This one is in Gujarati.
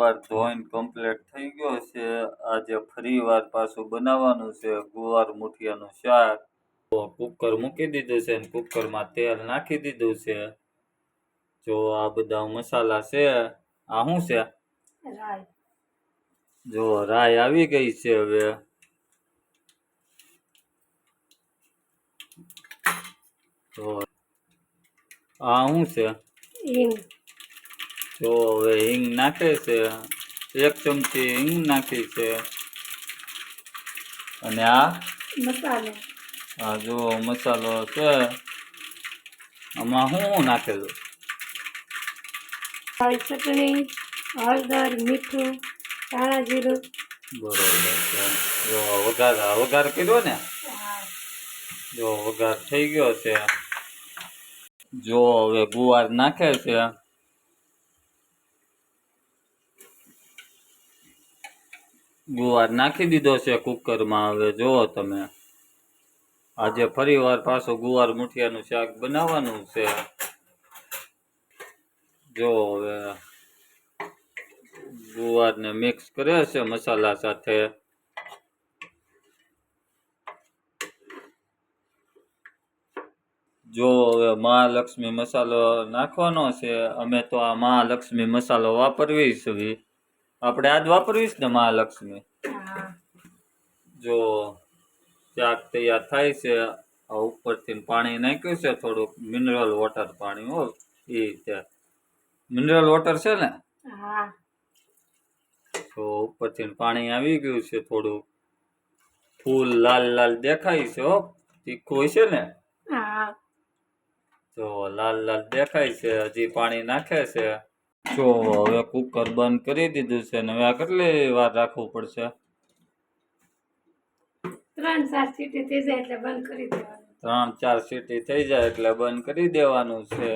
ગુવાર ધોઈને કમ્પ્લીટ થઈ ગયો છે। આજે ફરી વાર પાછું બનાવવાનું છે ગુવાર મુઠિયાનું શાક। તો કુકર મૂકી દીધું છે, કુકરમાં તેલ નાખી દીધું છે। જો આ બધા મસાલા છે, આ શું છે? રાઈ। જો રાઈ આવી ગઈ છે। હવે તો આ શું છે? હિંગ। જો હવે હિંગ નાખે છે, 1 ચમચી હિંગ નાખી છે। અને આ મસાલો, આ જો મસાલો છે, આમાં શું નાખેલું? કાળી ચટણી, હળદર, મીઠું, ધાણા જીરું। બરોબર છે। જો વઘાર કર્યો ને? જો વઘાર થઈ ગયો છે। જો હવે ગુવાર નાખે છે। ગુવાર નાખી દીધો છે કુકરમાં। હવે જુઓ તમે, આજે ફરી વાર પાછું ગુવાર મુઠિયાનું શાક બનાવવાનું છે। જો હવે ગુવારને મિક્સ કરે છે મસાલા સાથે। જો હવે મહાલક્ષ્મી મસાલો નાખવાનો છે। અમે તો આ મહાલક્ષ્મી મસાલો વાપરવી છે। આપણે આજ વાપરવીશ ને મહાલક્ષ્મી? જો શાક તૈયાર થાય છે। આ ઉપરથી પાણી નાખ્યું છે, થોડુંક મિનરલ વોટર પાણી હો, એ છે મિનરલ વોટર છે ને? તો ઉપરથી પાણી આવી ગયું છે થોડું, ફૂલ લાલ લાલ દેખાય છે હો, તીખું હોય છે ને? તો લાલ લાલ દેખાય છે। હજી પાણી નાખે છે। જો હવે કુકર બંધ કરી દીધું છે ને હવે આ કેટલી વાર રાખવું પડશે? 3-4 સીટી થઈ જાય એટલે બંધ કરી દેવાનું। 3-4 સીટી થઈ જાય એટલે બંધ કરી દેવાનું છે।